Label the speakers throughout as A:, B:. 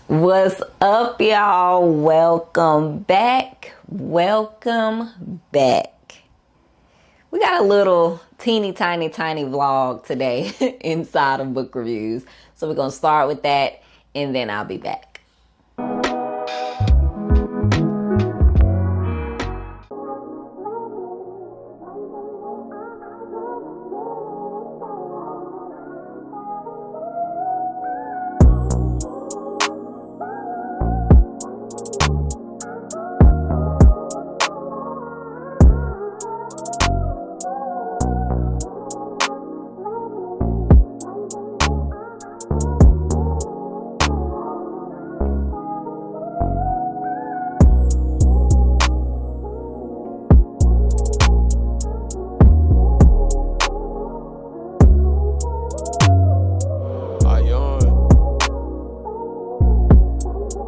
A: What's up, y'all? Welcome back. Welcome back. We got a little teeny tiny vlog today inside of book reviews. So we're going to start with that and then I'll be back.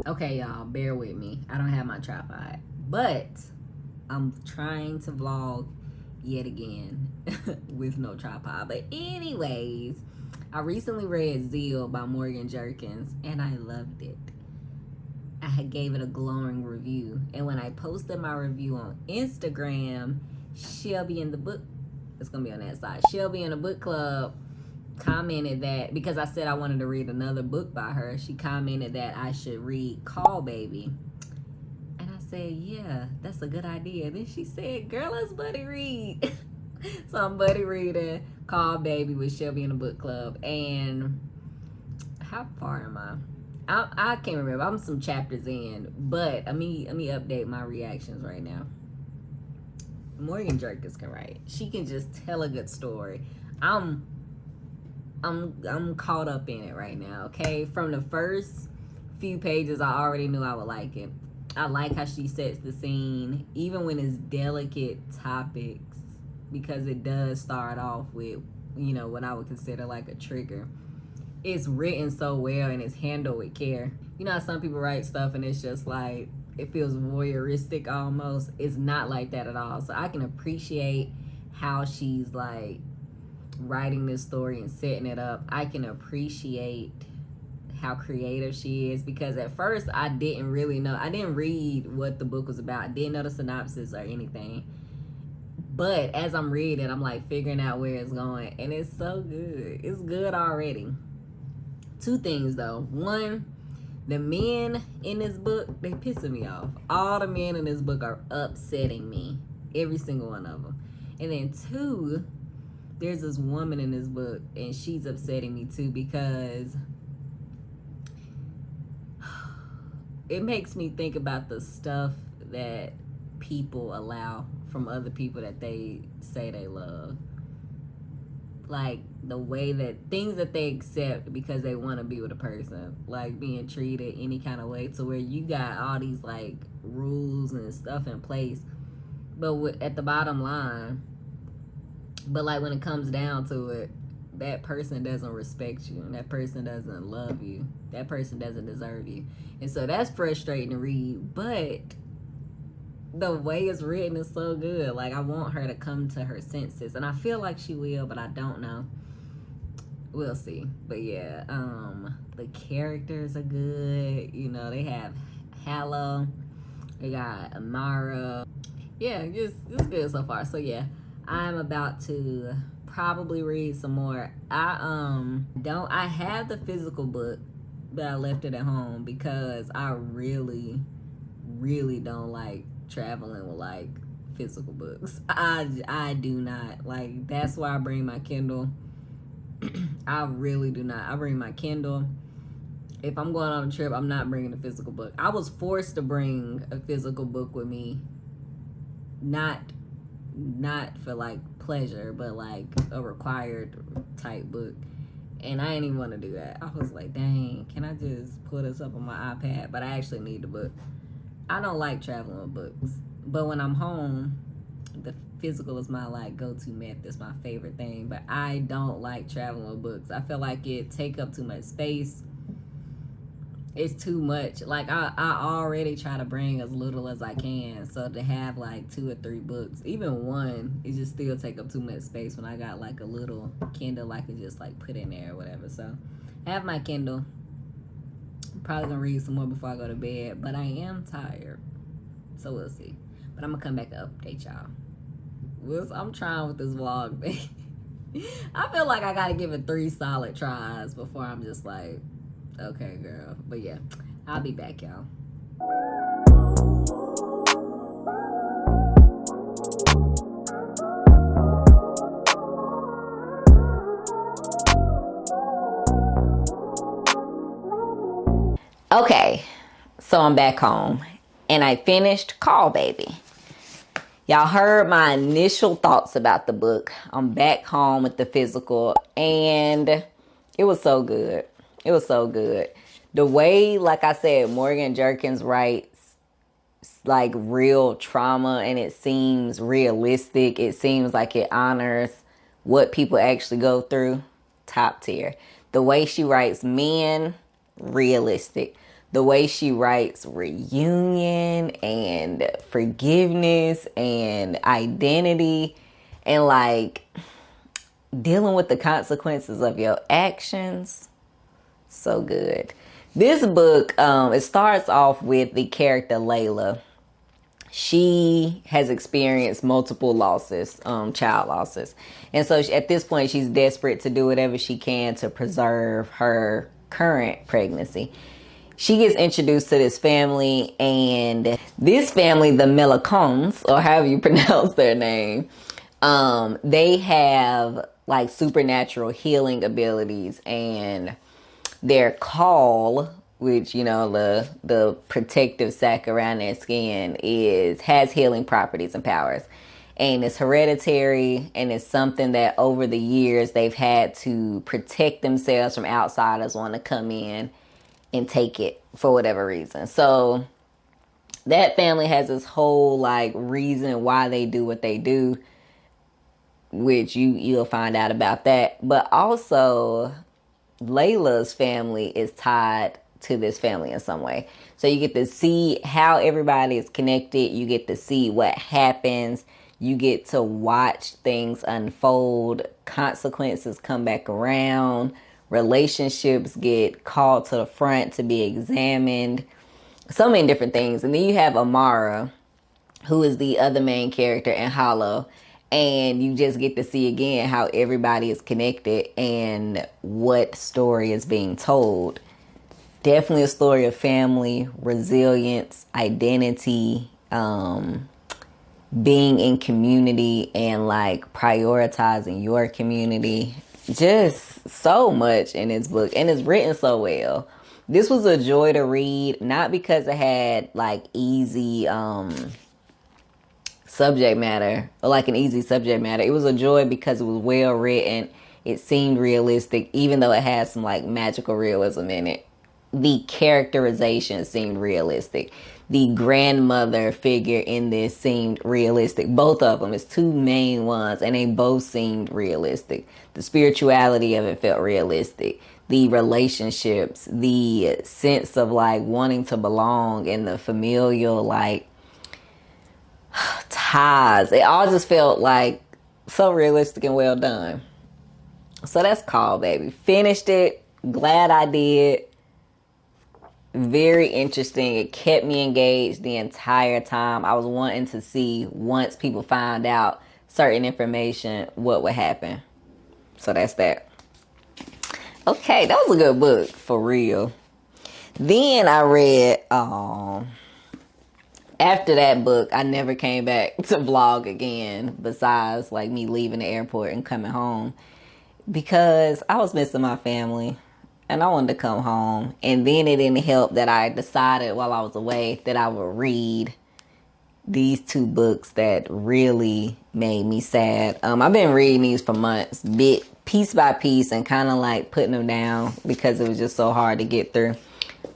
A: Okay, y'all, bear with me. I don't have my tripod, but I'm trying to vlog yet again with no tripod. But anyways, I recently read Zeal by Morgan Jerkins and I loved it. I gave it a glowing review, and when I posted my review on Instagram, Shelby in the book, it's gonna be on that side, Shelby in the book club commented that, because I said I wanted to read another book by her, she commented that I should read Caul Baby. And I said, yeah, that's a good idea. Then she said, girl, let's buddy read. So I'm buddy reading Caul Baby with Shelby in the book club. And how far am I can't remember. I'm some chapters in, but let me update my reactions right now. Morgan Jerkins can write. She can just tell a good story. I'm caught up in it right now, okay? From the first few pages, I already knew I would like it. I like how she sets the scene, even when it's delicate topics, because it does start off with, you know, what I would consider like a trigger. It's written so well and it's handled with care. You know how some people write stuff and it's just like, it feels voyeuristic almost. It's not like that at all. So I can appreciate how she's like writing this story and setting it up. I can appreciate how creative she is, because at first I didn't really know. I didn't read what the book was about. I didn't know the synopsis or anything. But as I'm reading, I'm like figuring out where it's going, and it's so good. It's good already. Two things though. One, the men in this book, they pissing me off. All the men in this book are upsetting me. Every single one of them. And then two, there's this woman in this book and she's upsetting me too, because it makes me think about the stuff that people allow from other people that they say they love. Like the way that things that they accept because they want to be with a person, like being treated any kind of way, to where you got all these like rules and stuff in place, but at the bottom line, but like when it comes down to it, that person doesn't respect you, and that person doesn't love you, that person doesn't deserve you. And so that's frustrating to read, but the way it's written is so good. Like I want her to come to her senses, and I feel like she will, but I don't know. We'll see. But yeah, the characters are good. You know, they have Hallow, they got Amara. Yeah, it's good so far. So yeah, I'm about to probably read some more. I have the physical book, but I left it at home because I really don't like traveling with like physical books. I do not. Like, that's why I bring my Kindle. I really do not. I bring my Kindle. If I'm going on a trip, I'm not bringing a physical book. I was forced to bring a physical book with me, not for like pleasure, but like a required type book, and I didn't even want to do that. I was like, dang, can I just pull this up on my iPad? But I actually need the book. I don't like traveling with books, but when I'm home, the physical is my like go-to method. It's my favorite thing. But I don't like traveling with books. I feel like it take up too much space. It's too much. Like I already try to bring as little as I can, so to have like 2 or 3 books, even one, it just still take up too much space when I got like a little Kindle I can just like put in there or whatever. So I have my Kindle. Probably gonna read some more before I go to bed, but I am tired, so we'll see. But I'm gonna come back and update y'all. I'm trying with this vlog, baby. I feel like I gotta give it 3 solid tries before I'm just like, okay, girl. But yeah, I'll be back, y'all. Okay, so I'm back home and I finished Caul, baby. Y'all heard my initial thoughts about the book. I'm back home with the physical and it was so good. It was so good. The way, like I said, Morgan Jerkins writes like real trauma and it seems realistic. It seems like it honors what people actually go through. Top tier. The way she writes men, realistic. The way she writes reunion and forgiveness and identity and like dealing with the consequences of your actions. So good. This book, it starts off with the character Layla. She has experienced multiple losses, child losses. And so at this point, she's desperate to do whatever she can to preserve her current pregnancy. She gets introduced to this family, and this family, the Melicons, or however you pronounce their name, they have like supernatural healing abilities, and their Caul, which, you know, the protective sac around their skin has healing properties and powers. And it's hereditary, and it's something that over the years they've had to protect themselves from outsiders wanting to come in and take it for whatever reason. So that family has this whole like reason why they do what they do, which you'll find out about that. But also Layla's family is tied to this family in some way. So you get to see how everybody is connected. You get to see what happens. You get to watch things unfold. Consequences come back around. Relationships get called to the front to be examined. So many different things. And then you have Amara, who is the other main character in Hollow. And you just get to see again how everybody is connected and what story is being told. Definitely a story of family, resilience, identity, being in community and like prioritizing your community. Just so much in this book, and it's written so well. This was a joy to read, not because it had like easy subject matter or like an easy subject matter. It was a joy because it was well written. It seemed realistic, even though it had some like magical realism in it. The characterization seemed realistic. The grandmother figure in this seemed realistic. Both of them. It's 2 main ones, and they both seemed realistic. The spirituality of it felt realistic. The relationships, the sense of like wanting to belong, and the familial like ties. It all just felt like so realistic and well done. So that's Caul, baby. Finished it. Glad I did. Very interesting. It kept me engaged the entire time. I was wanting to see, once people found out certain information, what would happen. So that's that. Okay, that was a good book, for real. Then I read, after that book, I never came back to vlog again, besides like me leaving the airport and coming home, because I was missing my family. And I wanted to come home. And then it didn't help that I decided while I was away that I would read these 2 books that really made me sad. I've been reading these for months, piece by piece, and kind of like putting them down because it was just so hard to get through.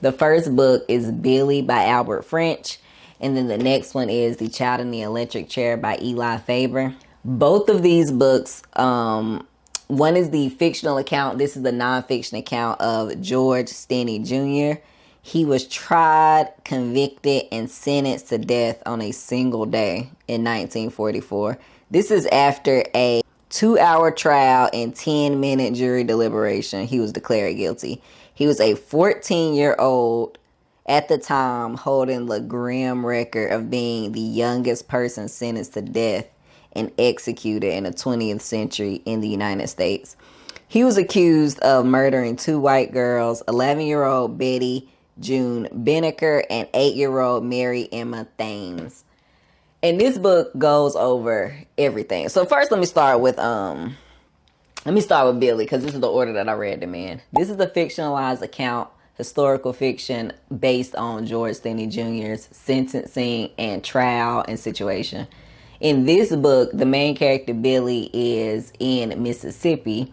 A: The first book is Billy by Albert French. And then the next one is The Child in the Electric Chair by Eli Faber. Both of these books, one is the fictional account. This is the nonfiction account of George Stinney Jr. He was tried, convicted, and sentenced to death on a single day in 1944. This is after a 2-hour trial and 10-minute jury deliberation. He was declared guilty. He was a 14-year-old at the time, holding the grim record of being the youngest person sentenced to death and executed in the 20th century in the United States. He was accused of murdering 2 white girls, 11-year-old Betty June Beneker and 8-year-old Mary Emma Thames. And this book goes over everything. So first, let me start with Billy, because this is the order that I read them in. This is the fictionalized account, historical fiction based on George Stinney Jr.'s sentencing and trial and situation. In this book, the main character Billy is in Mississippi,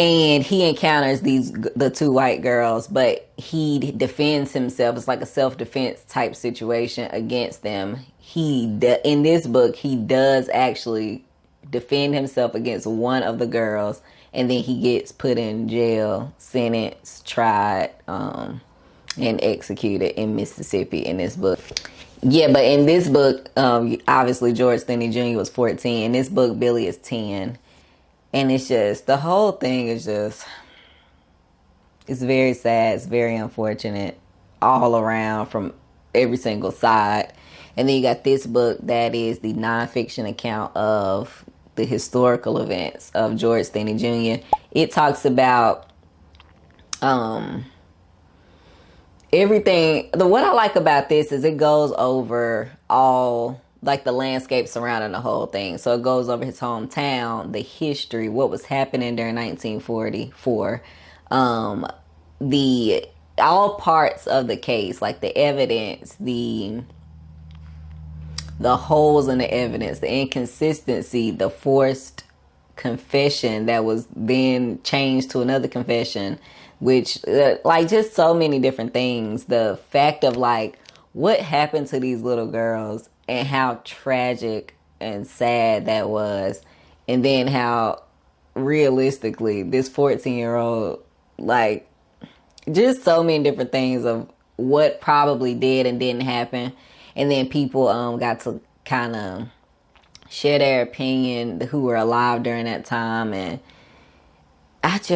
A: and he encounters the 2 white girls, but he defends himself. It's like a self-defense type situation against them. In this book, he does actually defend himself against one of the girls, and then he gets put in jail, sentenced, tried, and executed in Mississippi in this book. Yeah, but in this book, obviously George Stinney Jr. was 14. In this book, Billy is 10. And it's just, the whole thing is just, it's very sad. It's very unfortunate all around from every single side. And then you got this book that is the nonfiction account of the historical events of George Stinney Jr. It talks about everything. What I like about this is it goes over all, like, the landscape surrounding the whole thing. So it goes over his hometown, the history, what was happening during 1944, all parts of the case, like the evidence, the holes in the evidence, the inconsistency, the forced confession that was then changed to another confession, which, like, just so many different things. The fact of, like, what happened to these little girls and how tragic and sad that was. And then how realistically this 14-year-old, like, just so many different things of what probably did and didn't happen. And then people got to kind of share their opinion, who were alive during that time. And it's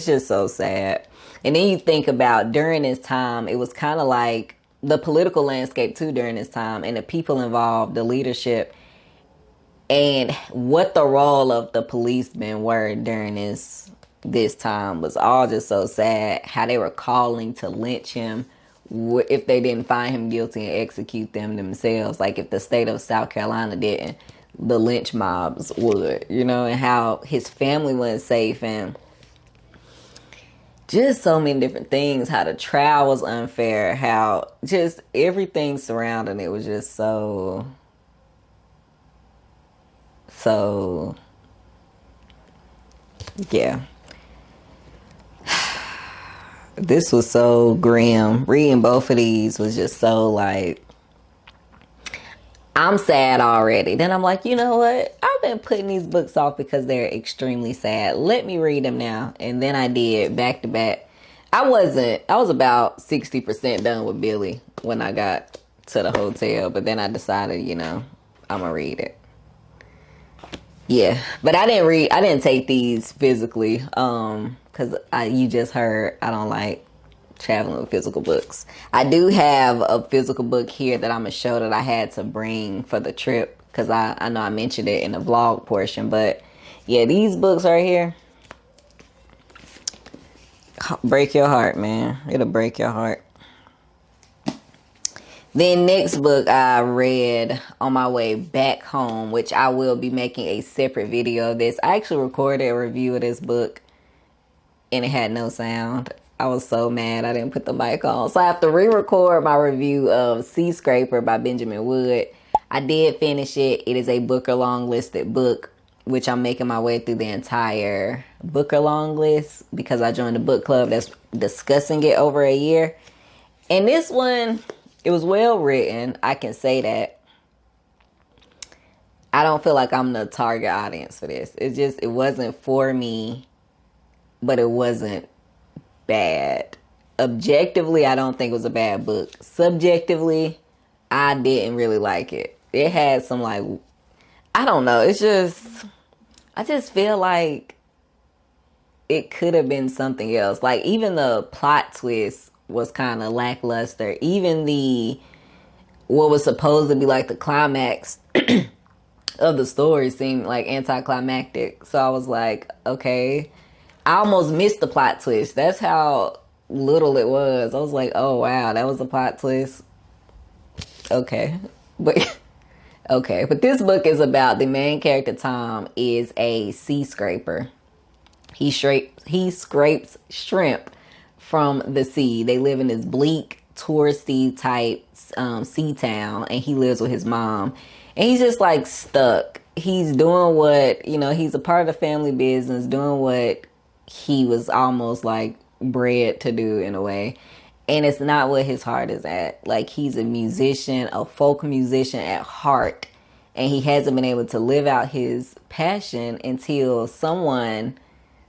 A: just so sad. And then you think about during this time, it was kind of like the political landscape too during this time, and the people involved, the leadership, and what the role of the policemen were during this time was all just so sad. How they were calling to lynch him if they didn't find him guilty and execute them themselves. Like if the state of South Carolina didn't, the lynch mobs would, and how his family wasn't safe, and just so many different things. How the trial was unfair. How just everything surrounding it was just so yeah. This was so grim. Reading both of these was just so, like, I'm sad already. Then I'm like, you know what? I've been putting these books off because they're extremely sad. Let me read them now. And then I did back to back. I was about 60% done with Billy when I got to the hotel. But then I decided, I'm going to read it. Yeah. But I didn't take these physically. Because you just heard I don't like traveling with physical books. I do have a physical book here that I'm going to show that I had to bring for the trip, because I know I mentioned it in the vlog portion. But yeah, these books right here break your heart, man. It'll break your heart. Then next book I read on my way back home, which I will be making a separate video of this. I actually recorded a review of this book and it had no sound. I was so mad I didn't put the mic on. So I have to re-record my review of Seascraper by Benjamin Wood. I did finish it. It is a Booker long listed book, which I'm making my way through the entire Booker long list because I joined a book club that's discussing it over a year. And this one, it was well written. I can say that. I don't feel like I'm the target audience for this. It wasn't for me, but it wasn't bad. Objectively, I don't think it was a bad book. Subjectively, I didn't really like it. It had some, like, I don't know. I just feel like it could have been something else. Like, even the plot twist was kind of lackluster. Even what was supposed to be like the climax of the story seemed like anticlimactic. So I was like, okay. I almost missed the plot twist. That's how little it was. I was like, oh wow, that was a plot twist. Okay. But okay. But this book is about the main character. Tom is a sea scraper. He scrapes shrimp from the sea. They live in this bleak, touristy type sea town, and he lives with his mom. And he's just like stuck. He's doing what, he's a part of the family business, doing what he was almost like bred to do in a way. And it's not what his heart is at. Like, he's a musician, a folk musician at heart. And he hasn't been able to live out his passion until someone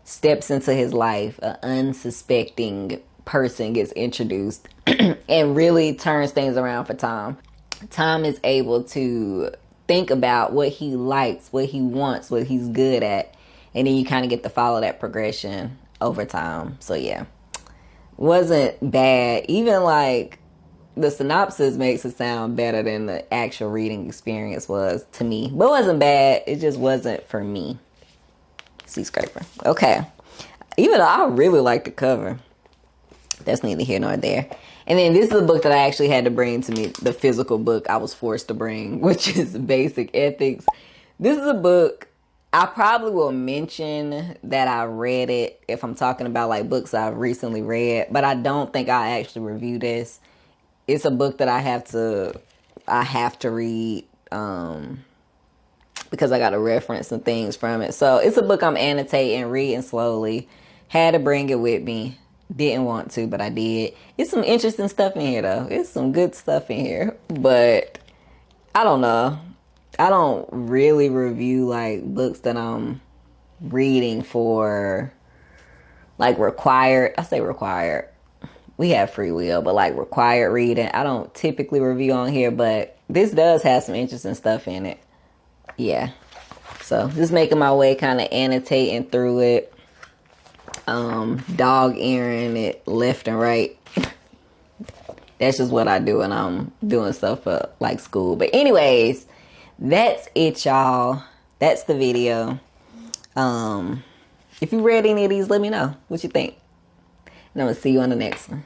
A: steps into his life. An unsuspecting person gets introduced and really turns things around for Tom. Tom is able to think about what he likes, what he wants, what he's good at. And then you kind of get to follow that progression over time. So yeah, wasn't bad. Even like the synopsis makes it sound better than the actual reading experience was to me. But it wasn't bad. It just wasn't for me. Seascraper. Okay. Even though I really like the cover. That's neither here nor there. And then this is a book that I actually had to bring to me. The physical book I was forced to bring, which is Basic Ethics. This is a book I probably will mention that I read it if I'm talking about like books I've recently read. But I don't think I actually review this. It's a book that I have to read because I got to reference some things from it. So it's a book I'm annotating, reading slowly. Had to bring it with me. Didn't want to, but I did. It's some interesting stuff in here, though. It's some good stuff in here. But I don't know. I don't really review, like, books that I'm reading for, like, required. I say required. We have free will, but, like, required reading. I don't typically review on here, but this does have some interesting stuff in it. Yeah. So, just making my way, kind of annotating through it. Dog-earing it left and right. That's just what I do when I'm doing stuff for like school. But anyways, that's it, y'all. That's the video. If you read any of these, let me know what you think. And I'm gonna see you on the next one.